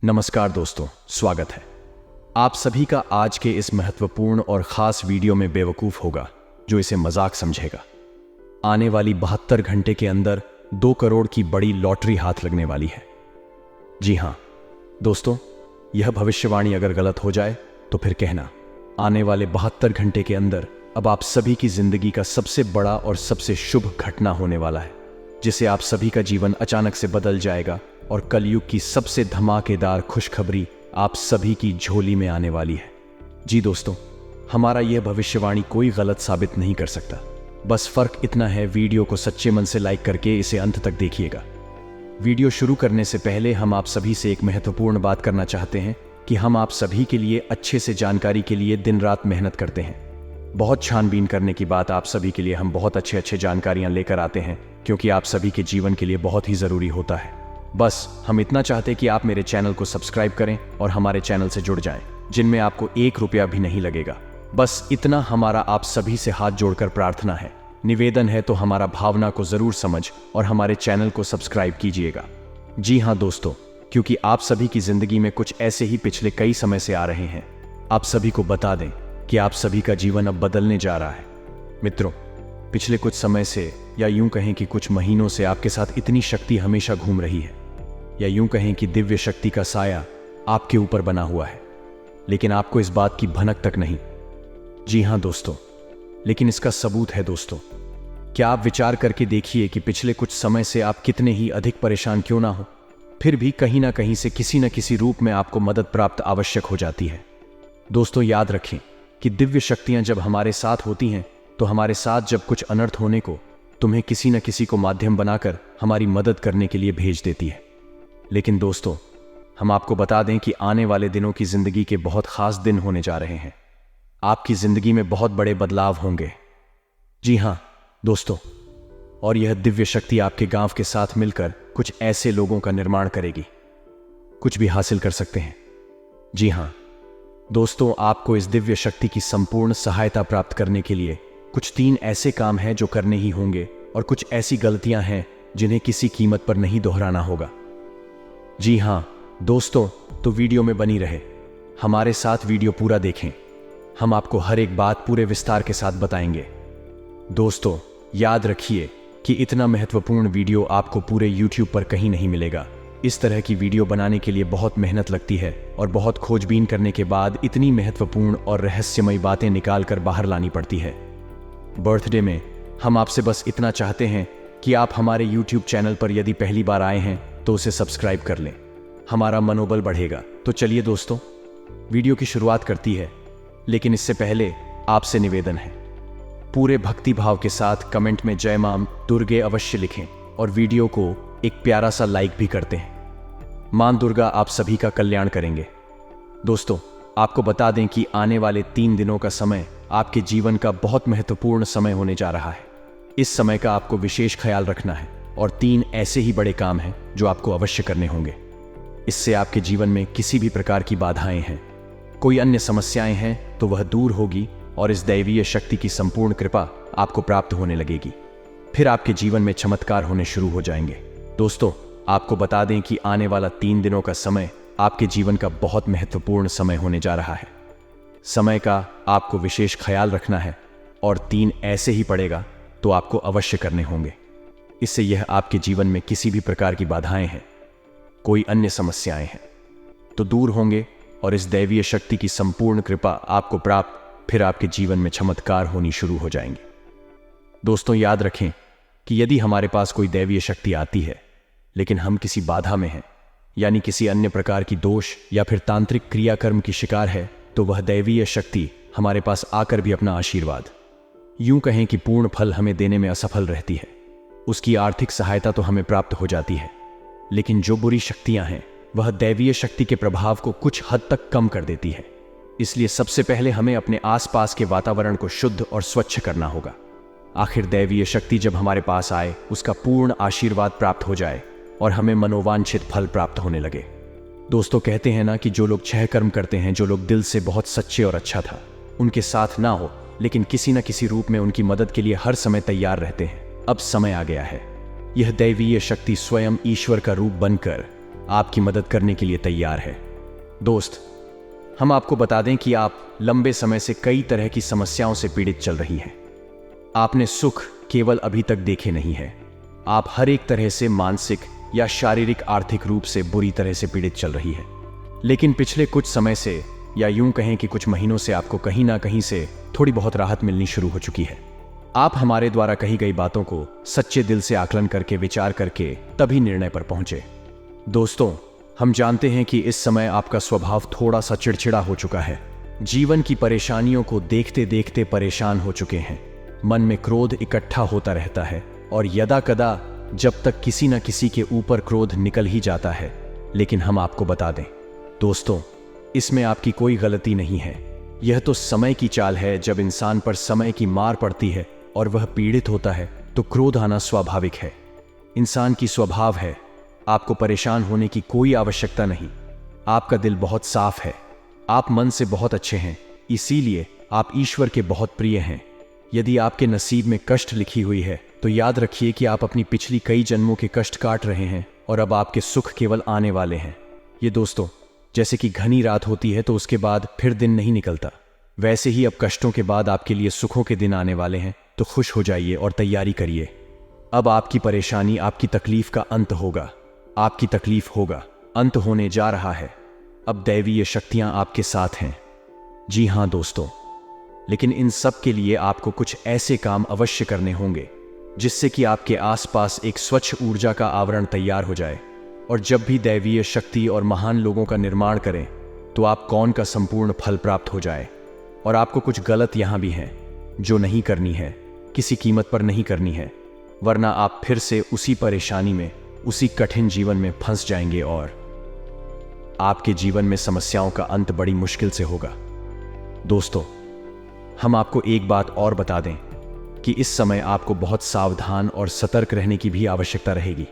नमस्कार दोस्तों, स्वागत है आप सभी का आज के इस महत्वपूर्ण और खास वीडियो में। बेवकूफ होगा जो इसे मजाक समझेगा। आने वाली 72 घंटे के अंदर 2 करोड़ की बड़ी लॉटरी हाथ लगने वाली है। जी हां दोस्तों, यह भविष्यवाणी अगर गलत हो जाए तो फिर कहना। आने वाले 72 घंटे के अंदर अब आप सभी की जिंदगी का सबसे बड़ा और सबसे शुभ घटना होने वाला है, जिसे आप सभी का जीवन अचानक से बदल जाएगा और कलयुग की सबसे धमाकेदार खुशखबरी आप सभी की झोली में आने वाली है। जी दोस्तों, हमारा यह भविष्यवाणी कोई गलत साबित नहीं कर सकता। बस फर्क इतना है, वीडियो को सच्चे मन से लाइक करके इसे अंत तक देखिएगा। वीडियो शुरू करने से पहले हम आप सभी से एक महत्वपूर्ण बात करना चाहते हैं कि हम आप सभी के लिए अच्छे से जानकारी के लिए दिन रात मेहनत करते हैं। बहुत छानबीन करने की बात आप सभी के लिए हम बहुत अच्छे जानकारियां लेकर आते हैं, क्योंकि आप सभी के जीवन के लिए बहुत ही जरूरी होता है। बस हम इतना चाहते कि आप मेरे चैनल को सब्सक्राइब करें और हमारे चैनल से जुड़ जाएं, जिनमें आपको 1 रुपया भी नहीं लगेगा। बस इतना हमारा आप सभी से हाथ जोड़कर प्रार्थना है, निवेदन है। तो हमारा भावना को जरूर समझ और हमारे चैनल को सब्सक्राइब कीजिएगा। जी हाँ दोस्तों, क्योंकि आप सभी की जिंदगी में कुछ ऐसे ही पिछले कई समय से आ रहे हैं। आप सभी को बता दें कि आप सभी का जीवन अब बदलने जा रहा है। मित्रों, पिछले कुछ समय से, या यूं कहें कि कुछ महीनों से, आपके साथ इतनी शक्ति हमेशा घूम रही है, या यूं कहें कि दिव्य शक्ति का साया आपके ऊपर बना हुआ है, लेकिन आपको इस बात की भनक तक नहीं। जी हां दोस्तों, लेकिन इसका सबूत है दोस्तों। क्या आप विचार करके देखिए कि पिछले कुछ समय से आप कितने ही अधिक परेशान क्यों ना हो, फिर भी कहीं ना कहीं से किसी न किसी रूप में आपको मदद प्राप्त आवश्यक हो जाती है। दोस्तों, याद रखें कि दिव्य शक्तियां जब हमारे साथ होती हैं तो हमारे साथ जब कुछ अनर्थ होने को तुम्हें किसी न किसी को माध्यम बनाकर हमारी मदद करने के लिए भेज देती है। लेकिन दोस्तों, हम आपको बता दें कि आने वाले दिनों की जिंदगी के बहुत खास दिन होने जा रहे हैं। आपकी जिंदगी में बहुत बड़े बदलाव होंगे। जी हां दोस्तों, और यह दिव्य शक्ति आपके गांव के साथ मिलकर कुछ ऐसे लोगों का निर्माण करेगी, कुछ भी हासिल कर सकते हैं। जी हां दोस्तों, आपको इस दिव्य शक्ति की संपूर्ण सहायता प्राप्त करने के लिए कुछ 3 ऐसे काम हैं जो करने ही होंगे, और कुछ ऐसी गलतियां हैं जिन्हें किसी कीमत पर नहीं दोहराना होगा। जी हां दोस्तों, तो वीडियो में बनी रहे, हमारे साथ वीडियो पूरा देखें। हम आपको हर एक बात पूरे विस्तार के साथ बताएंगे। दोस्तों, याद रखिए कि इतना महत्वपूर्ण वीडियो आपको पूरे YouTube पर कहीं नहीं मिलेगा। इस तरह की वीडियो बनाने के लिए बहुत मेहनत लगती है, और बहुत खोजबीन करने के बाद इतनी महत्वपूर्ण और रहस्यमयी बातें निकाल कर बाहर लानी पड़ती है। बर्थडे में हम आपसे बस इतना चाहते हैं कि आप हमारे YouTube चैनल पर यदि पहली बार आए हैं तो उसे सब्सक्राइब कर लें, हमारा मनोबल बढ़ेगा। तो चलिए दोस्तों, वीडियो की शुरुआत करती है, लेकिन इससे पहले आपसे निवेदन है, पूरे भक्ति भाव के साथ कमेंट में जय मां दुर्गे अवश्य लिखें, और वीडियो को एक प्यारा सा लाइक भी करते हैं। मां दुर्गा आप सभी का कल्याण करेंगे। दोस्तों, आपको बता दें कि आने वाले 3 दिनों का समय आपके जीवन का बहुत महत्वपूर्ण समय होने जा रहा है। इस समय का आपको विशेष ख्याल रखना है, और 3 ऐसे ही बड़े काम हैं जो आपको अवश्य करने होंगे। इससे आपके जीवन में किसी भी प्रकार की बाधाएं हैं, कोई अन्य समस्याएं हैं तो वह दूर होगी, और इस दैवीय शक्ति की संपूर्ण कृपा आपको प्राप्त होने लगेगी। फिर आपके जीवन में चमत्कार होने शुरू हो जाएंगे। दोस्तों, आपको बता दें कि आने वाला 3 दिनों का समय आपके जीवन का बहुत महत्वपूर्ण समय होने जा रहा है। समय का आपको विशेष ख्याल रखना है, और 3 ऐसे ही पड़ेगा तो आपको अवश्य करने होंगे। इससे यह आपके जीवन में किसी भी प्रकार की बाधाएं हैं, कोई अन्य समस्याएं हैं तो दूर होंगे, और इस दैवीय शक्ति की संपूर्ण कृपा आपको प्राप्त, फिर आपके जीवन में चमत्कार होनी शुरू हो जाएंगे। दोस्तों, याद रखें कि यदि हमारे पास कोई दैवीय शक्ति आती है, लेकिन हम किसी बाधा में हैं, यानी किसी अन्य प्रकार की दोष या फिर तांत्रिक क्रियाकर्म की शिकार है, तो वह दैवीय शक्ति हमारे पास आकर भी अपना आशीर्वाद, यूं कहें कि पूर्ण फल हमें देने में असफल रहती है। उसकी आर्थिक सहायता तो हमें प्राप्त हो जाती है, लेकिन जो बुरी शक्तियां हैं वह दैवीय शक्ति के प्रभाव को कुछ हद तक कम कर देती है। इसलिए सबसे पहले हमें अपने आसपास के वातावरण को शुद्ध और स्वच्छ करना होगा। आखिर दैवीय शक्ति जब हमारे पास आए, उसका पूर्ण आशीर्वाद प्राप्त हो जाए और हमें मनोवांछित फल प्राप्त होने लगे। दोस्तों, कहते हैं ना कि जो लोग 6 कर्म करते हैं, जो लोग दिल से बहुत सच्चे और अच्छा था, उनके साथ ना हो, लेकिन किसी न किसी रूप में उनकी मदद के लिए हर समय तैयार रहते हैं। अब समय आ गया है, यह दैवीय शक्ति स्वयं ईश्वर का रूप बनकर आपकी मदद करने के लिए तैयार है। दोस्त, हम आपको बता दें कि आप लंबे समय से कई तरह की समस्याओं से पीड़ित चल रही हैं। आपने सुख केवल अभी तक देखे नहीं है, आप हर एक तरह से मानसिक या शारीरिक आर्थिक रूप से बुरी तरह से पीड़ित चल रही है। लेकिन पिछले कुछ समय से, या यूं कहें कि कुछ महीनों से, आपको कहीं ना कहीं से थोड़ी बहुत राहत मिलनी शुरू हो चुकी है। आप हमारे द्वारा कही गई बातों को सच्चे दिल से आकलन करके, विचार करके तभी निर्णय पर पहुंचे। दोस्तों, हम जानते हैं कि इस समय आपका स्वभाव थोड़ा सा चिड़चिड़ा हो चुका है। जीवन की परेशानियों को देखते देखते परेशान हो चुके हैं। मन में क्रोध इकट्ठा होता रहता है और यदा कदा जब तक किसी न किसी के ऊपर क्रोध निकल ही जाता है। लेकिन हम आपको बता दें दोस्तों, इसमें आपकी कोई गलती नहीं है। यह तो समय की चाल है। जब इंसान पर समय की मार पड़ती है और वह पीड़ित होता है तो क्रोध आना स्वाभाविक है। इंसान की स्वभाव है। आपको परेशान होने की कोई आवश्यकता नहीं। आपका दिल बहुत साफ है, आप मन से बहुत अच्छे हैं, इसीलिए आप ईश्वर के बहुत प्रिय हैं। यदि आपके नसीब में कष्ट लिखी हुई है तो याद रखिए कि आप अपनी पिछली कई जन्मों के कष्ट काट रहे हैं और अब आपके सुख केवल आने वाले हैं। ये दोस्तों, जैसे कि घनी रात होती है तो उसके बाद फिर दिन नहीं निकलता, वैसे ही अब कष्टों के बाद आपके लिए सुखों के दिन आने वाले हैं। तो खुश हो जाइए और तैयारी करिए। अब आपकी परेशानी, आपकी तकलीफ का अंत होगा। आपकी तकलीफ होगा, अंत होने जा रहा है। अब दैवीय शक्तियां आपके साथ हैं। जी हां दोस्तों, लेकिन इन सब के लिए आपको कुछ ऐसे काम अवश्य करने होंगे जिससे कि आपके आसपास एक स्वच्छ ऊर्जा का आवरण तैयार हो जाए। और जब भी दैवीय शक्ति और महान लोगों का निर्माण करें तो आप कौन का संपूर्ण फल प्राप्त हो जाए। और आपको कुछ गलत यहां भी है जो नहीं करनी है, किसी कीमत पर नहीं करनी है, वरना आप फिर से उसी परेशानी में, उसी कठिन जीवन में फंस जाएंगे और आपके जीवन में समस्याओं का अंत बड़ी मुश्किल से होगा। दोस्तों, हम आपको एक बात और बता दें कि इस समय आपको बहुत सावधान और सतर्क रहने की भी आवश्यकता रहेगी,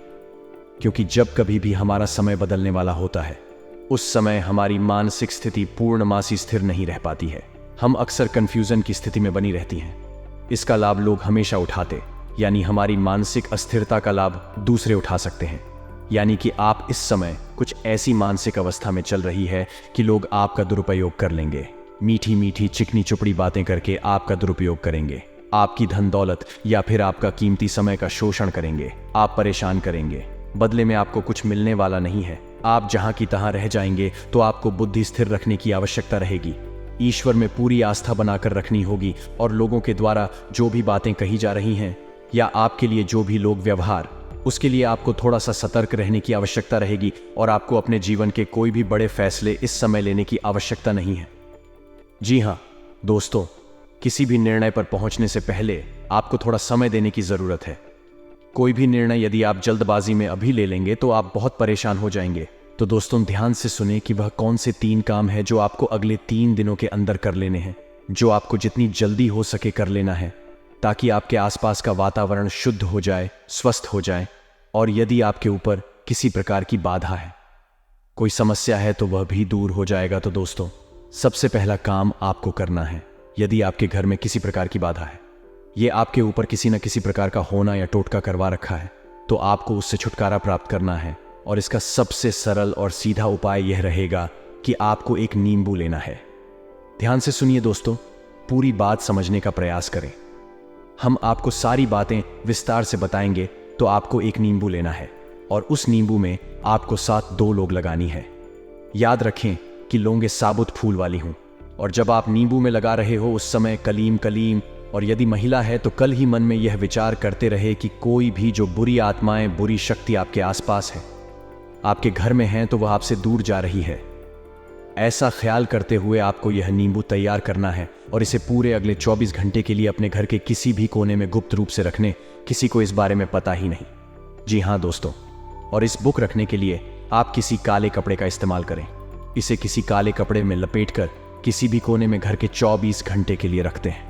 क्योंकि जब कभी भी हमारा समय बदलने वाला होता है उस समय हमारी मानसिक स्थिति पूर्णमासी स्थिर नहीं रह पाती है। हम अक्सर कंफ्यूजन की स्थिति में बनी रहती हैं। इसका लाभ लोग हमेशा उठाते, यानी हमारी मानसिक अस्थिरता का लाभ दूसरे उठा सकते हैं। यानी कि आप इस समय कुछ ऐसी मानसिक अवस्था में चल रही है कि लोग आपका दुरुपयोग कर लेंगे। मीठी मीठी चिकनी चुपड़ी बातें करके आपका दुरुपयोग करेंगे, आपकी धन दौलत या फिर आपका कीमती समय का शोषण करेंगे, आप परेशान करेंगे। बदले में आपको कुछ मिलने वाला नहीं है। आप जहां की तहां रह जाएंगे। तो आपको बुद्धि स्थिर रखने की आवश्यकता रहेगी। ईश्वर में पूरी आस्था बनाकर रखनी होगी और लोगों के द्वारा जो भी बातें कही जा रही हैं या आपके लिए जो भी लोग व्यवहार, उसके लिए आपको थोड़ा सा सतर्क रहने की आवश्यकता रहेगी। और आपको अपने जीवन के कोई भी बड़े फैसले इस समय लेने की आवश्यकता नहीं है। जी हाँ दोस्तों, किसी भी निर्णय पर पहुंचने से पहले आपको थोड़ा समय देने की जरूरत है। कोई भी निर्णय यदि आप जल्दबाजी में अभी ले लेंगे तो आप बहुत परेशान हो जाएंगे। तो दोस्तों, ध्यान से सुने कि वह कौन से 3 काम है जो आपको अगले 3 दिनों के अंदर कर लेने हैं, जो आपको जितनी जल्दी हो सके कर लेना है, ताकि आपके आसपास का वातावरण शुद्ध हो जाए, स्वस्थ हो जाए। और यदि आपके ऊपर किसी प्रकार की बाधा है, कोई समस्या है, तो वह भी दूर हो जाएगा। तो दोस्तों, सबसे पहला काम आपको करना है, यदि आपके घर में किसी प्रकार की बाधा है, ये आपके ऊपर किसी न किसी प्रकार का होना या टोटका करवा रखा है, तो आपको उससे छुटकारा प्राप्त करना है। और इसका सबसे सरल और सीधा उपाय यह रहेगा कि आपको एक नींबू लेना है। ध्यान से सुनिए दोस्तों, पूरी बात समझने का प्रयास करें। हम आपको सारी बातें विस्तार से बताएंगे। तो आपको एक नींबू लेना है और उस नींबू में आपको 7 2 लोग लगानी है। याद रखें कि लौंगे साबुत फूल वाली हों। और जब आप नींबू में लगा रहे हो उस समय कलीम कलीम, और यदि महिला है तो कल ही मन में यह विचार करते रहे कि कोई भी जो बुरी आत्माएं, बुरी शक्ति आपके आसपास है, आपके घर में हैं, तो वह आपसे दूर जा रही है। ऐसा ख्याल करते हुए आपको यह नींबू तैयार करना है और इसे पूरे अगले 24 घंटे के लिए अपने घर के किसी भी कोने में गुप्त रूप से रखने, किसी को इस बारे में पता ही नहीं। जी हाँ दोस्तों, और इस बुक रखने के लिए आप किसी काले कपड़े का इस्तेमाल करें। इसे किसी काले कपड़े में लपेटकर किसी भी कोने में घर के 24 घंटे के लिए रखते हैं।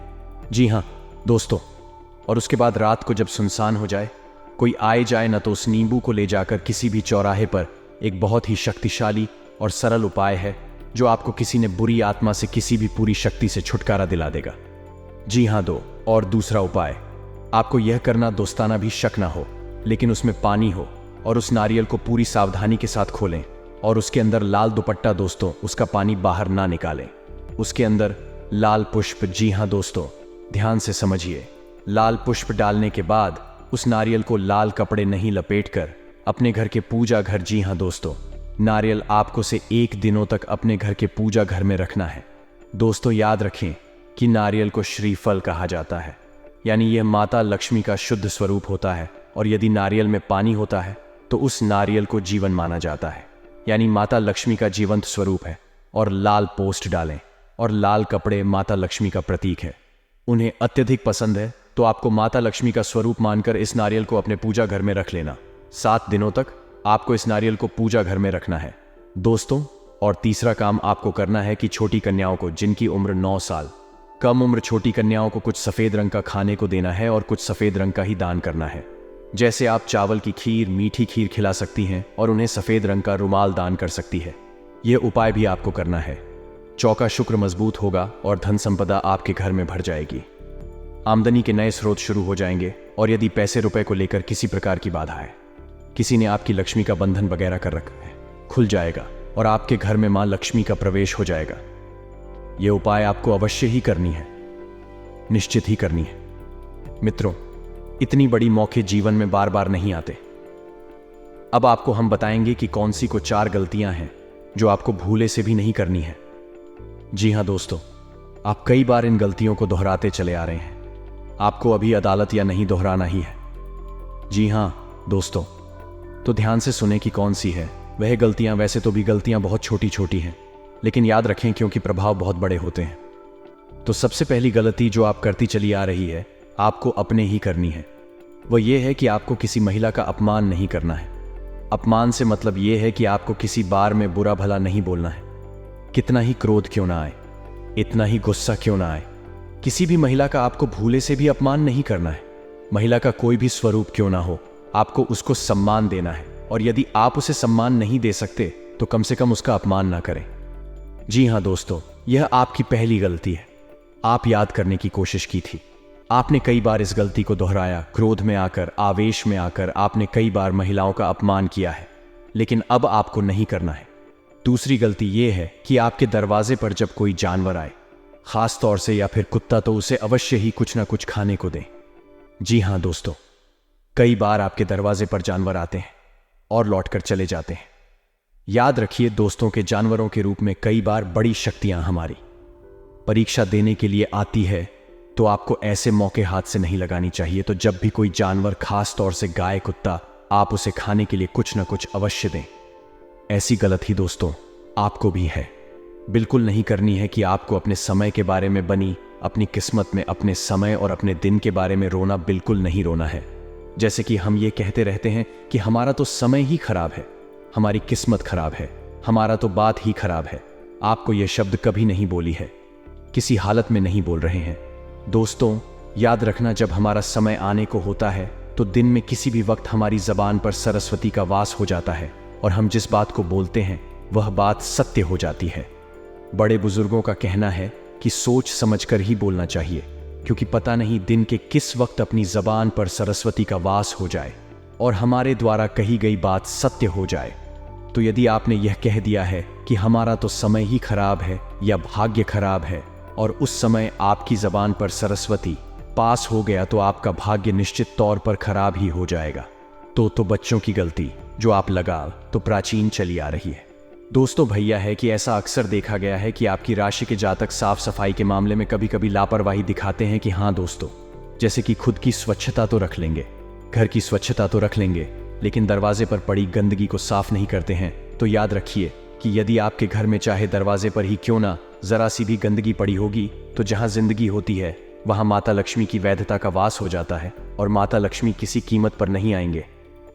जी हाँ दोस्तों, और उसके बाद रात को जब सुनसान हो जाए, कोई आए जाए ना, तो उस नींबू को ले जाकर किसी भी चौराहे पर, एक बहुत ही शक्तिशाली और सरल उपाय है जो आपको किसी ने बुरी आत्मा से, किसी भी पूरी शक्ति से छुटकारा दिला देगा। जी हाँ और दूसरा उपाय, आपको यह करना दोस्ताना भी शक ना हो, लेकिन उसमें पानी हो और उस नारियल को पूरी सावधानी के साथ खोलें और उसके अंदर लाल दुपट्टा दोस्तों उसका पानी बाहर ना निकालें। उसके अंदर लाल पुष्प, जी हाँ दोस्तों ध्यान से समझिए, लाल पुष्प डालने के बाद उस नारियल को लाल कपड़े नहीं लपेटकर अपने घर के पूजा घर, जी हाँ दोस्तों नारियल आपको से 1 दिनों तक अपने घर के पूजा घर में रखना है। दोस्तों याद रखें कि नारियल को श्रीफल कहा जाता है, यानी यह माता लक्ष्मी का शुद्ध स्वरूप होता है और यदि नारियल में पानी होता है तो उस नारियल को जीवन माना जाता है, यानी माता लक्ष्मी का जीवंत स्वरूप है। और लाल पोस्ट डालें और लाल कपड़े माता लक्ष्मी का प्रतीक है। उन्हें अत्यधिक पसंद है तो आपको माता लक्ष्मी का स्वरूप मानकर इस नारियल को अपने पूजा घर में रख लेना। 7 दिनों तक आपको इस नारियल को पूजा घर में रखना है दोस्तों। और तीसरा काम आपको करना है कि छोटी कन्याओं को जिनकी उम्र 9 साल कम उम्र, छोटी कन्याओं को कुछ सफ़ेद रंग का खाने को देना है और कुछ सफ़ेद रंग का ही दान करना है। जैसे आप चावल की खीर, मीठी खीर खिला सकती हैं और उन्हें सफ़ेद रंग का रुमाल दान कर सकती है। यह उपाय भी आपको करना है। चौका शुक्र मजबूत होगा और धन संपदा आपके घर में भर जाएगी। आमदनी के नए स्रोत शुरू हो जाएंगे और यदि पैसे रुपए को लेकर किसी प्रकार की बाधा है, किसी ने आपकी लक्ष्मी का बंधन वगैरह कर रखा है, खुल जाएगा और आपके घर में मां लक्ष्मी का प्रवेश हो जाएगा। यह उपाय आपको अवश्य ही करनी है, निश्चित ही करनी है। मित्रों, इतनी बड़ी मौके जीवन में बार बार नहीं आते। अब आपको हम बताएंगे कि कौन सी को 4 गलतियां हैं जो आपको भूले से भी नहीं करनी है। जी हां दोस्तों, आप कई बार इन गलतियों को दोहराते चले आ रहे हैं। आपको अभी अदालत या नहीं दोहराना ही है। जी हां दोस्तों, तो ध्यान से सुने कि कौन सी है वह गलतियां। वैसे तो भी गलतियां बहुत छोटी छोटी हैं, लेकिन याद रखें क्योंकि प्रभाव बहुत बड़े होते हैं। तो सबसे पहली गलती जो आप करती चली आ रही है, आपको अपने ही करनी है। वह यह है कि आपको किसी महिला का अपमान नहीं करना है। अपमान से मतलब यह है कि आपको किसी बार में बुरा भला नहीं बोलना है। कितना ही क्रोध क्यों ना आए, इतना ही गुस्सा क्यों ना आए, किसी भी महिला का आपको भूले से भी अपमान नहीं करना है। महिला का कोई भी स्वरूप क्यों ना हो, आपको उसको सम्मान देना है। और यदि आप उसे सम्मान नहीं दे सकते तो कम से कम उसका अपमान ना करें। जी हां दोस्तों, यह आपकी पहली गलती है। आप याद करने की कोशिश की थी, आपने कई बार इस गलती को दोहराया। क्रोध में आकर, आवेश में आकर आपने कई बार महिलाओं का अपमान किया है, लेकिन अब आपको नहीं करना है। दूसरी गलती यह है कि आपके दरवाजे पर जब कोई जानवर आए, खास तौर से या फिर कुत्ता, तो उसे अवश्य ही कुछ ना कुछ खाने को दें। जी हां दोस्तों, कई बार आपके दरवाजे पर जानवर आते हैं और लौटकर चले जाते हैं। याद रखिए दोस्तों के जानवरों के रूप में कई बार बड़ी शक्तियां हमारी परीक्षा देने के लिए आती है, तो आपको ऐसे मौके हाथ से नहीं लगानी चाहिए। तो जब भी कोई जानवर, खास तौर से गाय, कुत्ता, आप उसे खाने के लिए कुछ ना कुछ अवश्य दें। ऐसी गलती दोस्तों आपको भी है। बिल्कुल नहीं करनी है कि आपको अपने समय के बारे में बनी अपनी किस्मत में, अपने समय और अपने दिन के बारे में रोना बिल्कुल नहीं रोना है। जैसे कि हम ये कहते रहते हैं कि हमारा तो समय ही खराब है, हमारी किस्मत खराब है, हमारा तो बात ही खराब है। आपको यह शब्द कभी नहीं बोली है, किसी हालत में नहीं बोल रहे हैं। दोस्तों याद रखना, जब हमारा समय आने को होता है तो दिन में किसी भी वक्त हमारी जबान पर सरस्वती का वास हो जाता है और हम जिस बात को बोलते हैं वह बात सत्य हो जाती है। बड़े बुजुर्गों का कहना है कि सोच समझकर ही बोलना चाहिए, क्योंकि पता नहीं दिन के किस वक्त अपनी जबान पर सरस्वती का वास हो जाए और हमारे द्वारा कही गई बात सत्य हो जाए। तो यदि आपने यह कह दिया है कि हमारा तो समय ही खराब है या भाग्य खराब है, और उस समय आपकी जबान पर सरस्वती पास हो गया, तो आपका भाग्य निश्चित तौर पर खराब ही हो जाएगा। तो बच्चों की गलती जो आप लगा तो प्राचीन चली आ रही है। दोस्तों भैया है कि ऐसा अक्सर देखा गया है कि आपकी राशि के जातक साफ सफाई के मामले में कभी कभी लापरवाही दिखाते हैं कि हाँ दोस्तों, जैसे कि खुद की स्वच्छता तो रख लेंगे, घर की स्वच्छता तो रख लेंगे, लेकिन दरवाजे पर पड़ी गंदगी को साफ नहीं करते हैं। तो याद रखिए कि यदि आपके घर में चाहे दरवाजे पर ही क्यों ना जरा सी भी गंदगी पड़ी होगी, तो जहां जिंदगी होती है वहां माता लक्ष्मी की वैधता का वास हो जाता है और माता लक्ष्मी किसी कीमत पर नहीं आएंगे।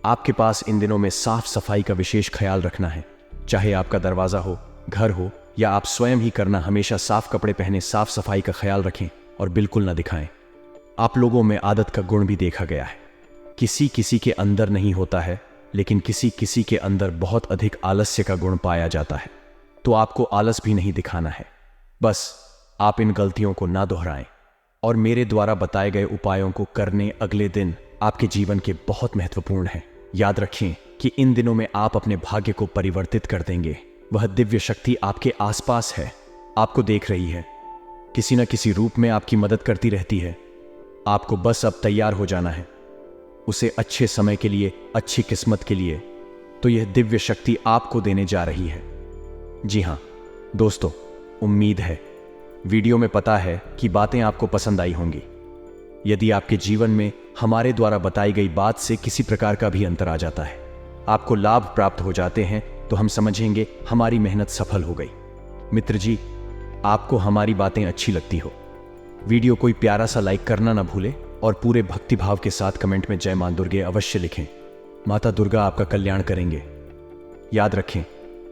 आपके पास इन दिनों में साफ सफाई का विशेष ख्याल रखना है। चाहे आपका दरवाजा हो, घर हो या आप स्वयं ही करना, हमेशा साफ कपड़े पहने, साफ सफाई का ख्याल रखें और बिल्कुल ना दिखाएं। आप लोगों में आदत का गुण भी देखा गया है। किसी किसी के अंदर नहीं होता है, लेकिन किसी किसी के अंदर बहुत अधिक आलस्य का गुण पाया जाता है। तो आपको आलस भी नहीं दिखाना है। बस आप इन गलतियों को ना दोहराएं और मेरे द्वारा बताए गए उपायों को करने अगले दिन आपके जीवन के बहुत महत्वपूर्ण है। याद रखें कि इन दिनों में आप अपने भाग्य को परिवर्तित कर देंगे। वह दिव्य शक्ति आपके आसपास है, आपको देख रही है, किसी न किसी रूप में आपकी मदद करती रहती है। आपको बस अब तैयार हो जाना है, उसे अच्छे समय के लिए, अच्छी किस्मत के लिए। तो यह दिव्य शक्ति आपको देने जा रही है। जी हाँ दोस्तों, उम्मीद है वीडियो में पता है कि बातें आपको पसंद आई होंगी। यदि आपके जीवन में हमारे द्वारा बताई गई बात से किसी प्रकार का भी अंतर आ जाता है, आपको लाभ प्राप्त हो जाते हैं, तो हम समझेंगे हमारी मेहनत सफल हो गई। मित्र जी, आपको हमारी बातें अच्छी लगती हो, वीडियो कोई प्यारा सा लाइक करना ना भूले और पूरे भक्तिभाव के साथ कमेंट में जय मां दुर्गे अवश्य लिखें। माता दुर्गा आपका कल्याण करेंगे। याद रखें,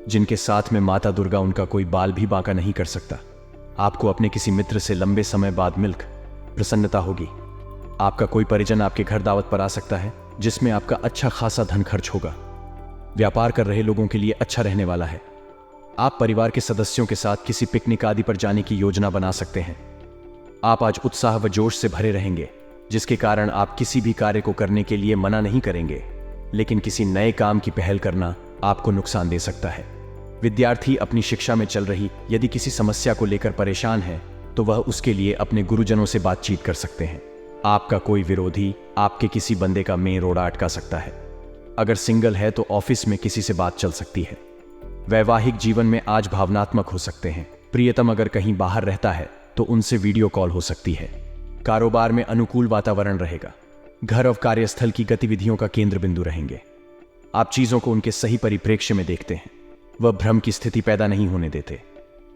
जिनके साथ में माता दुर्गा, उनका कोई बाल भी बांका नहीं कर सकता। आपको अपने किसी मित्र से लंबे समय बाद मिलकर प्रसन्नता होगी। आपका कोई परिजन आपके घर दावत पर आ सकता है, जिसमें आपका अच्छा खासा धन खर्च होगा। व्यापार कर रहे लोगों के लिए अच्छा रहने वाला है। आप परिवार के सदस्यों के साथ किसी पिकनिक आदि पर जाने की योजना बना सकते हैं। आप आज उत्साह व जोश से भरे रहेंगे, जिसके कारण आप किसी भी कार्य को करने के लिए मना नहीं करेंगे, लेकिन किसी नए काम की पहल करना आपको नुकसान दे सकता है। विद्यार्थी अपनी शिक्षा में चल रही यदि किसी समस्या को लेकर परेशान है, तो वह उसके लिए अपने गुरुजनों से बातचीत कर सकते हैं। आपका कोई विरोधी आपके किसी बंदे का मेन रोड़ा अटका सकता है। अगर सिंगल है तो ऑफिस में किसी से बात चल सकती है। वैवाहिक जीवन में आज भावनात्मक हो सकते हैं। प्रियतम अगर कहीं बाहर रहता है तो उनसे वीडियो कॉल हो सकती है। कारोबार में अनुकूल वातावरण रहेगा। घर और कार्यस्थल की गतिविधियों का केंद्र बिंदु रहेंगे। आप चीजों को उनके सही परिप्रेक्ष्य में देखते हैं, वह भ्रम की स्थिति पैदा नहीं होने देते।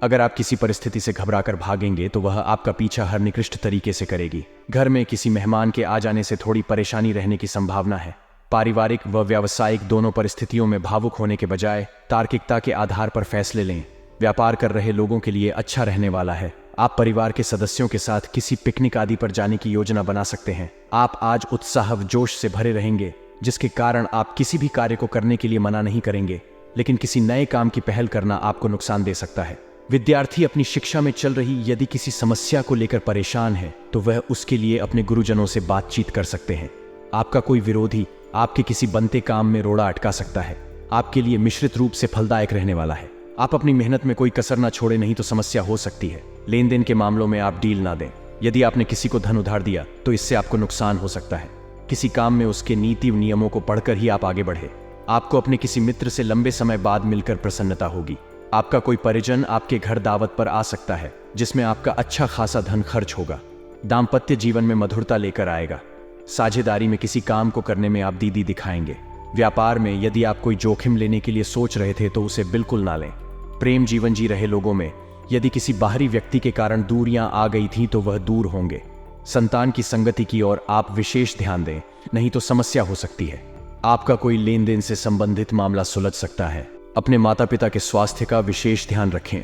अगर आप किसी परिस्थिति से घबराकर भागेंगे तो वह आपका पीछा हर निकृष्ट तरीके से करेगी। घर में किसी मेहमान के आ जाने से थोड़ी परेशानी रहने की संभावना है। पारिवारिक व व्यावसायिक दोनों परिस्थितियों में भावुक होने के बजाय तार्किकता के आधार पर फैसले लें। व्यापार कर रहे लोगों के लिए अच्छा रहने वाला है। आप परिवार के सदस्यों के साथ किसी पिकनिक आदि पर जाने की योजना बना सकते हैं। आप आज उत्साह व जोश से भरे रहेंगे, जिसके कारण आप किसी भी कार्य को करने के लिए मना नहीं करेंगे, लेकिन किसी नए काम की पहल करना आपको नुकसान दे सकता है। विद्यार्थी अपनी शिक्षा में चल रही यदि किसी समस्या को लेकर परेशान है, तो वह उसके लिए अपने गुरुजनों से बातचीत कर सकते हैं। आपका कोई विरोधी आपके किसी बनते काम में रोड़ा अटका सकता है। आपके लिए मिश्रित रूप से फलदायक रहने वाला है। आप अपनी मेहनत में कोई कसर ना छोड़े, नहीं तो समस्या हो सकती है। लेन देन के मामलों में आप डील ना दें। यदि आपने किसी को धन उधार दिया तो इससे आपको नुकसान हो सकता है। किसी काम में उसके नीति नियमों को पढ़कर ही आप आगे बढ़े। आपको अपने किसी मित्र से लंबे समय बाद मिलकर प्रसन्नता होगी। आपका कोई परिजन आपके घर दावत पर आ सकता है, जिसमें आपका अच्छा खासा धन खर्च होगा। दाम्पत्य जीवन में मधुरता लेकर आएगा। साझेदारी में किसी काम को करने में आप दीदी दिखाएंगे। व्यापार में यदि आप कोई जोखिम लेने के लिए सोच रहे थे तो उसे बिल्कुल ना लें। प्रेम जीवन जी रहे लोगों में यदि किसी बाहरी व्यक्ति के कारण दूरियां आ गई थीं तो वह दूर होंगे। संतान की संगति की ओर आप विशेष ध्यान दें, नहीं तो समस्या हो सकती है। आपका कोई लेन देन से संबंधित मामला सुलझ सकता है। अपने माता पिता के स्वास्थ्य का विशेष ध्यान रखें।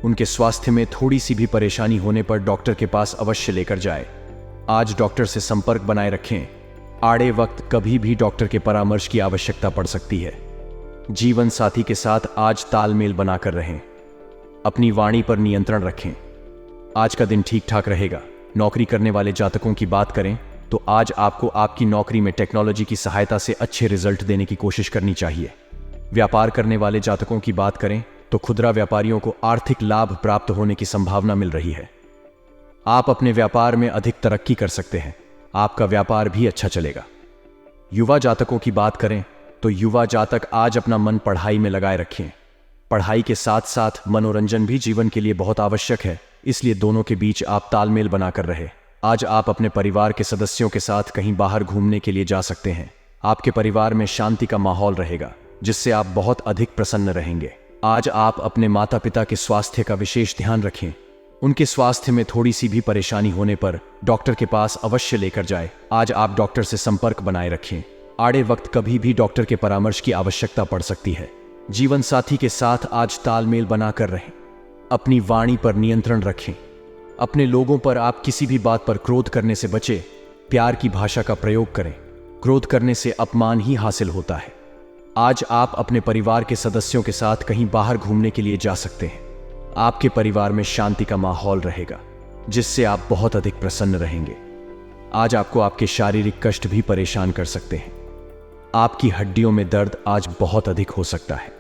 उनके स्वास्थ्य में थोड़ी सी भी परेशानी होने पर डॉक्टर के पास अवश्य लेकर जाए। आज डॉक्टर से संपर्क बनाए रखें। आड़े वक्त कभी भी डॉक्टर के परामर्श की आवश्यकता पड़ सकती है। जीवन साथी के साथ आज तालमेल बनाकर रहें। अपनी वाणी पर नियंत्रण रखें। आज का दिन ठीक ठाक रहेगा। नौकरी करने वाले जातकों की बात करें तो आज आपको आपकी नौकरी में टेक्नोलॉजी की सहायता से अच्छे रिजल्ट देने की कोशिश करनी चाहिए। व्यापार करने वाले जातकों की बात करें तो खुदरा व्यापारियों को आर्थिक लाभ प्राप्त होने की संभावना मिल रही है। आप अपने व्यापार में अधिक तरक्की कर सकते हैं। आपका व्यापार भी अच्छा चलेगा। युवा जातकों की बात करें तो युवा जातक आज अपना मन पढ़ाई में लगाए रखें। पढ़ाई के साथ साथ मनोरंजन भी जीवन के लिए बहुत आवश्यक है, इसलिए दोनों के बीच आप तालमेल बनाकर रहे। आज आप अपने परिवार के सदस्यों के साथ कहीं बाहर घूमने के लिए जा सकते हैं। आपके परिवार में शांति का माहौल रहेगा, जिससे आप बहुत अधिक प्रसन्न रहेंगे। आज आप अपने माता पिता के स्वास्थ्य का विशेष ध्यान रखें। उनके स्वास्थ्य में थोड़ी सी भी परेशानी होने पर डॉक्टर के पास अवश्य लेकर जाएं। आज आप डॉक्टर से संपर्क बनाए रखें। आड़े वक्त कभी भी डॉक्टर के परामर्श की आवश्यकता पड़ सकती है। जीवन साथी के साथ आज तालमेल बनाकर रहें। अपनी वाणी पर नियंत्रण रखें। अपने लोगों पर आप किसी भी बात पर क्रोध करने से बचें। प्यार की भाषा का प्रयोग करें। क्रोध करने से अपमान ही हासिल होता है। आज आप अपने परिवार के सदस्यों के साथ कहीं बाहर घूमने के लिए जा सकते हैं। आपके परिवार में शांति का माहौल रहेगा, जिससे आप बहुत अधिक प्रसन्न रहेंगे। आज आपको आपके शारीरिक कष्ट भी परेशान कर सकते हैं। आपकी हड्डियों में दर्द आज बहुत अधिक हो सकता है।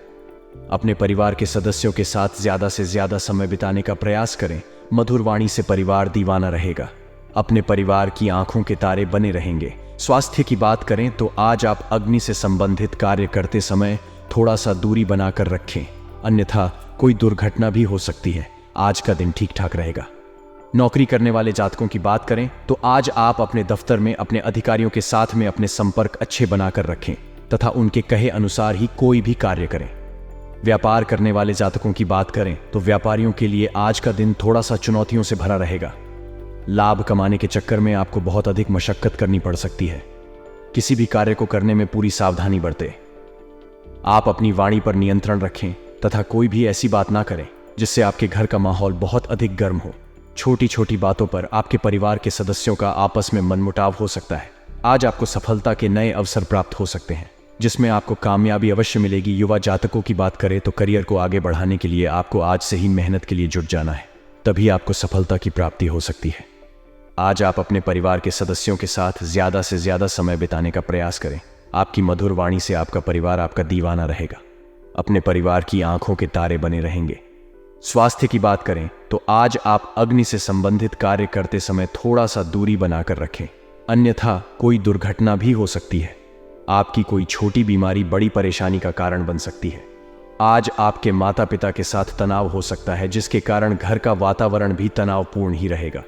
अपने परिवार के सदस्यों के साथ ज्यादा से ज्यादा समय बिताने का प्रयास करें। मधुर वाणी से परिवार दीवाना रहेगा। अपने परिवार की आंखों के तारे बने रहेंगे। स्वास्थ्य की बात करें तो आज आप अग्नि से संबंधित कार्य करते समय थोड़ा सा दूरी बनाकर रखें, अन्यथा कोई दुर्घटना भी हो सकती है। आज का दिन ठीक ठाक रहेगा। नौकरी करने वाले जातकों की बात करें तो आज आप अपने दफ्तर में अपने अधिकारियों के साथ में अपने संपर्क अच्छे बनाकर रखें तथा उनके कहे अनुसार ही कोई भी कार्य करें। व्यापार करने वाले जातकों की बात करें तो व्यापारियों के लिए आज का दिन थोड़ा सा चुनौतियों से भरा रहेगा। लाभ कमाने के चक्कर में आपको बहुत अधिक मशक्कत करनी पड़ सकती है। किसी भी कार्य को करने में पूरी सावधानी बरतें। आप अपनी वाणी पर नियंत्रण रखें तथा कोई भी ऐसी बात ना करें जिससे आपके घर का माहौल बहुत अधिक गर्म हो। छोटी छोटी बातों पर आपके परिवार के सदस्यों का आपस में मनमुटाव हो सकता है। आज आपको सफलता के नए अवसर प्राप्त हो सकते हैं जिसमें आपको कामयाबी अवश्य मिलेगी। युवा जातकों की बात करें तो करियर को आगे बढ़ाने के लिए आपको आज से ही मेहनत के लिए जुट जाना है, तभी आपको सफलता की प्राप्ति हो सकती है। आज आप अपने परिवार के सदस्यों के साथ ज्यादा से ज्यादा समय बिताने का प्रयास करें। आपकी मधुर वाणी से आपका परिवार आपका दीवाना रहेगा। अपने परिवार की आंखों के तारे बने रहेंगे। स्वास्थ्य की बात करें तो आज आप अग्नि से संबंधित कार्य करते समय थोड़ा सा दूरी बनाकर रखें, अन्यथा कोई दुर्घटना भी हो सकती है। आपकी कोई छोटी बीमारी बड़ी परेशानी का कारण बन सकती है। आज आपके माता पिता के साथ तनाव हो सकता है जिसके कारण घर का वातावरण भी तनावपूर्ण ही रहेगा।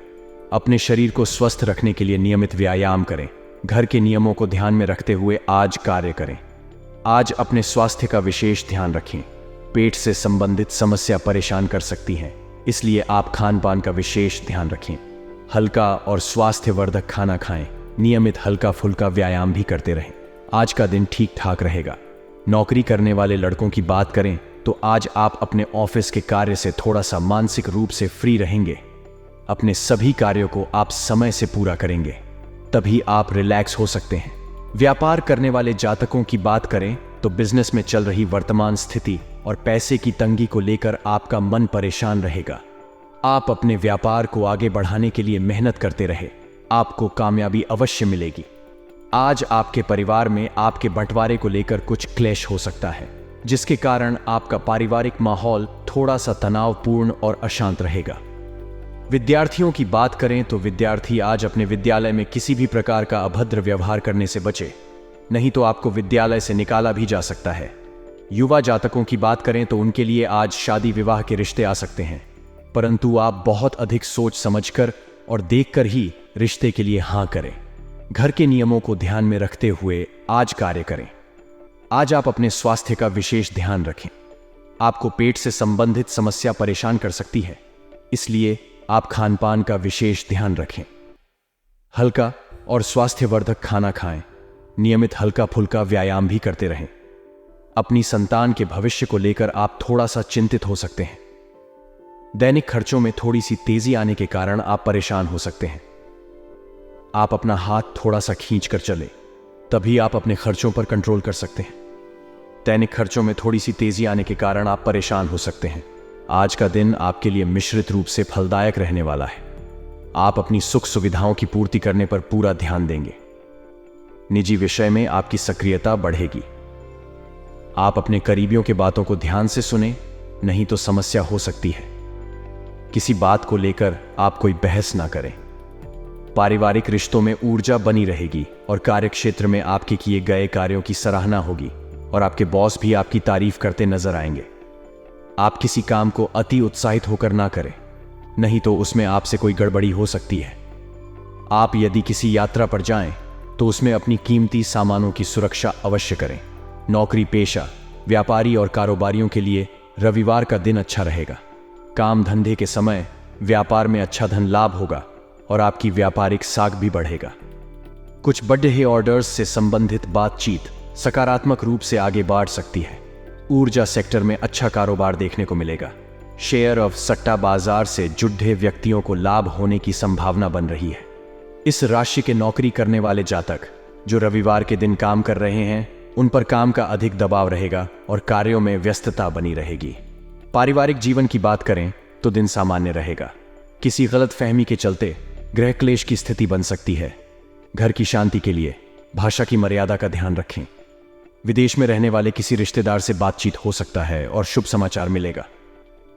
अपने शरीर को स्वस्थ रखने के लिए नियमित व्यायाम करें। घर के नियमों को ध्यान में रखते हुए आज कार्य करें। आज अपने स्वास्थ्य का विशेष ध्यान रखें। पेट से संबंधित समस्या परेशान कर सकती हैं, इसलिए आप खान पान का विशेष ध्यान रखें। हल्का और स्वास्थ्यवर्धक खाना खाएं। नियमित हल्का फुल्का व्यायाम भी करते रहें। आज का दिन ठीक ठाक रहेगा। नौकरी करने वाले लड़कों की बात करें तो आज आप अपने ऑफिस के कार्य से थोड़ा सा मानसिक रूप से फ्री रहेंगे। अपने सभी कार्यों को आप समय से पूरा करेंगे, तभी आप रिलैक्स हो सकते हैं। व्यापार करने वाले जातकों की बात करें तो बिजनेस में चल रही वर्तमान स्थिति और पैसे की तंगी को लेकर आपका मन परेशान रहेगा। आप अपने व्यापार को आगे बढ़ाने के लिए मेहनत करते रहे, आपको कामयाबी अवश्य मिलेगी। आज आपके परिवार में आपके बंटवारे को लेकर कुछ क्लेश हो सकता है, जिसके कारण आपका पारिवारिक माहौल थोड़ा सा तनावपूर्ण और अशांत रहेगा। विद्यार्थियों की बात करें तो विद्यार्थी आज अपने विद्यालय में किसी भी प्रकार का अभद्र व्यवहार करने से बचे, नहीं तो आपको विद्यालय से निकाला भी जा सकता है। युवा जातकों की बात करें तो उनके लिए आज शादी विवाह के रिश्ते आ सकते हैं, परंतु आप बहुत अधिक सोच समझकर और देखकर ही रिश्ते के लिए हां करें। घर के नियमों को ध्यान में रखते हुए आज कार्य करें। आज आप अपने स्वास्थ्य का विशेष ध्यान रखें। आपको पेट से संबंधित समस्या परेशान कर सकती है, इसलिए आप खान पान का विशेष ध्यान रखें। हल्का और स्वास्थ्यवर्धक खाना खाएं। नियमित हल्का फुल्का व्यायाम भी करते रहें। अपनी संतान के भविष्य को लेकर आप थोड़ा सा चिंतित हो सकते हैं। दैनिक खर्चों में थोड़ी सी तेजी आने के कारण आप परेशान हो सकते हैं। आप अपना हाथ थोड़ा सा खींच कर चले, तभी आप अपने खर्चों पर कंट्रोल कर सकते हैं। दैनिक खर्चों में थोड़ी सी तेजी आने के कारण आप परेशान हो सकते हैं। आज का दिन आपके लिए मिश्रित रूप से फलदायक रहने वाला है। आप अपनी सुख सुविधाओं की पूर्ति करने पर पूरा ध्यान देंगे। निजी विषय में आपकी सक्रियता बढ़ेगी। आप अपने करीबियों के बातों को ध्यान से सुने, नहीं तो समस्या हो सकती है। किसी बात को लेकर आप कोई बहस ना करें। पारिवारिक रिश्तों में ऊर्जा बनी रहेगी और कार्यक्षेत्र में आपके किए गए कार्यों की सराहना होगी और आपके बॉस भी आपकी तारीफ करते नजर आएंगे। आप किसी काम को अति उत्साहित होकर ना करें, नहीं तो उसमें आपसे कोई गड़बड़ी हो सकती है। आप यदि किसी यात्रा पर जाएं तो उसमें अपनी कीमती सामानों की सुरक्षा अवश्य करें। नौकरी पेशा, व्यापारी और कारोबारियों के लिए रविवार का दिन अच्छा रहेगा। काम धंधे के समय व्यापार में अच्छा धन लाभ होगा और आपकी व्यापारिक साख भी बढ़ेगा। कुछ बड़े ऑर्डर्स से संबंधित बातचीत सकारात्मक रूप से आगे बढ़ सकती है। ऊर्जा सेक्टर में अच्छा कारोबार देखने को मिलेगा। शेयर ऑफ सट्टा बाजार से जुड़े व्यक्तियों को लाभ होने की संभावना बन रही है। इस राशि के नौकरी करने वाले जातक जो रविवार के दिन काम कर रहे हैं, उन पर काम का अधिक दबाव रहेगा और कार्यों में व्यस्तता बनी रहेगी। पारिवारिक जीवन की बात करें तो दिन सामान्य रहेगा। किसी गलत फहमी के चलते गृह क्लेश की स्थिति बन सकती है। घर की शांति के लिए भाषा की मर्यादा का ध्यान रखें। विदेश में रहने वाले किसी रिश्तेदार से बातचीत हो सकता है और शुभ समाचार मिलेगा।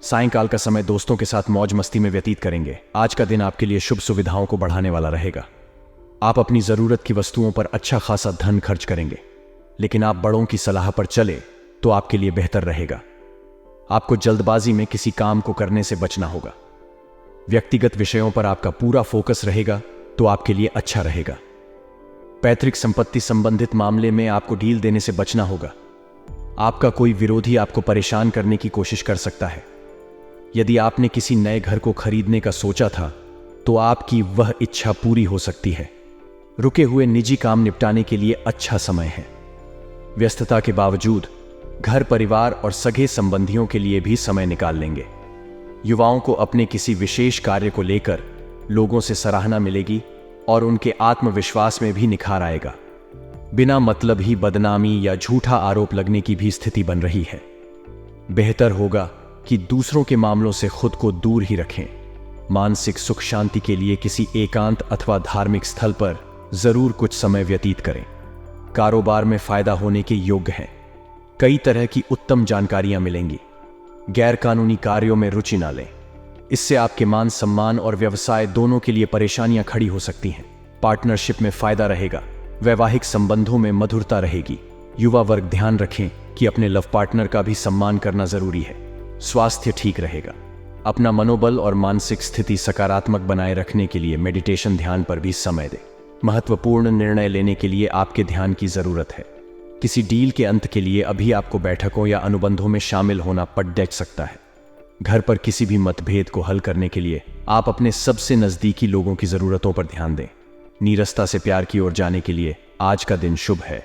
सायंकाल का समय दोस्तों के साथ मौज मस्ती में व्यतीत करेंगे। आज का दिन आपके लिए शुभ सुविधाओं को बढ़ाने वाला रहेगा। आप अपनी जरूरत की वस्तुओं पर अच्छा खासा धन खर्च करेंगे, लेकिन आप बड़ों की सलाह पर चले तो आपके लिए बेहतर रहेगा। आपको जल्दबाजी में किसी काम को करने से बचना होगा। व्यक्तिगत विषयों पर आपका पूरा फोकस रहेगा तो आपके लिए अच्छा रहेगा। पैतृक संपत्ति संबंधित मामले में आपको डील देने से बचना होगा। आपका कोई विरोधी आपको परेशान करने की कोशिश कर सकता है। यदि आपने किसी नए घर को खरीदने का सोचा था तो आपकी वह इच्छा पूरी हो सकती है। रुके हुए निजी काम निपटाने के लिए अच्छा समय है। व्यस्तता के बावजूद घर परिवार और सगे संबंधियों के लिए भी समय निकाल लेंगे। युवाओं को अपने किसी विशेष कार्य को लेकर लोगों से सराहना मिलेगी और उनके आत्मविश्वास में भी निखार आएगा। बिना मतलब ही बदनामी या झूठा आरोप लगने की भी स्थिति बन रही है। बेहतर होगा कि दूसरों के मामलों से खुद को दूर ही रखें। मानसिक सुख शांति के लिए किसी एकांत अथवा धार्मिक स्थल पर जरूर कुछ समय व्यतीत करें। कारोबार में फायदा होने के योग्य है। कई तरह की उत्तम जानकारियां मिलेंगी। गैर कानूनी कार्यों में रुचि ना लें, इससे आपके मान सम्मान और व्यवसाय दोनों के लिए परेशानियां खड़ी हो सकती हैं। पार्टनरशिप में फायदा रहेगा। वैवाहिक संबंधों में मधुरता रहेगी। युवा वर्ग ध्यान रखें कि अपने लव पार्टनर का भी सम्मान करना जरूरी है। स्वास्थ्य ठीक रहेगा। अपना मनोबल और मानसिक स्थिति सकारात्मक बनाए रखने के लिए मेडिटेशन ध्यान पर भी समय दें। महत्वपूर्ण निर्णय लेने के लिए आपके ध्यान की जरूरत है। किसी डील के अंत के लिए अभी आपको बैठकों या अनुबंधों में शामिल होना पड़ सकता है। घर पर किसी भी मतभेद को हल करने के लिए आप अपने सबसे नजदीकी लोगों की जरूरतों पर ध्यान दें। नीरसता से प्यार की ओर जाने के लिए आज का दिन शुभ है।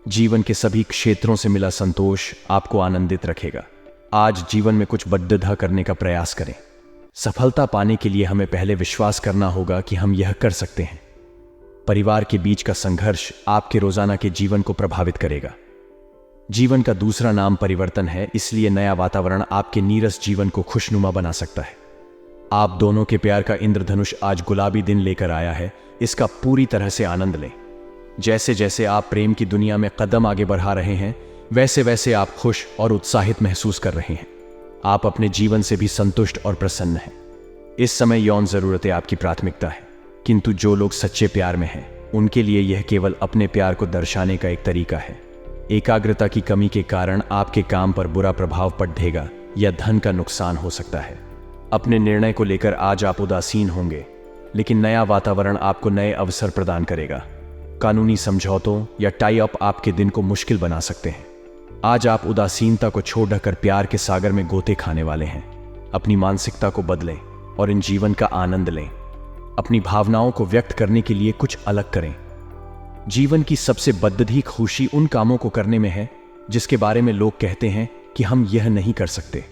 जीवन के सभी क्षेत्रों से मिला संतोष आपको आनंदित रखेगा। आज जीवन में कुछ बद्धिधा करने का प्रयास करें। सफलता पाने के लिए हमें पहले विश्वास करना होगा कि हम यह कर सकते हैं। परिवार के बीच का संघर्ष आपके रोजाना के जीवन को प्रभावित करेगा। जीवन का दूसरा नाम परिवर्तन है, इसलिए नया वातावरण आपके नीरस जीवन को खुशनुमा बना सकता है। आप दोनों के प्यार का इंद्रधनुष आज गुलाबी दिन लेकर आया है। इसका पूरी तरह से आनंद लें। जैसे जैसे आप प्रेम की दुनिया में कदम आगे बढ़ा रहे हैं, वैसे वैसे आप खुश और उत्साहित महसूस कर रहे हैं। आप अपने जीवन से भी संतुष्ट और प्रसन्न हैं। इस समय यौन जरूरतें आपकी प्राथमिकता है, किंतु जो लोग सच्चे प्यार में हैं उनके लिए यह केवल अपने प्यार को दर्शाने का एक तरीका है। एकाग्रता की कमी के कारण आपके काम पर बुरा प्रभाव पड़ेगा या धन का नुकसान हो सकता है। अपने निर्णय को लेकर आज आप उदासीन होंगे, लेकिन नया वातावरण आपको नए अवसर प्रदान करेगा। कानूनी समझौतों या टाई अप आपके दिन को मुश्किल बना सकते हैं। आज आप उदासीनता को छोड़कर प्यार के सागर में गोते खाने वाले हैं। अपनी मानसिकता को बदलें और इन जीवन का आनंद लें। अपनी भावनाओं को व्यक्त करने के लिए कुछ अलग करें। जीवन की सबसे बद्धिक खुशी उन कामों को करने में है जिसके बारे में लोग कहते हैं कि हम यह नहीं कर सकते।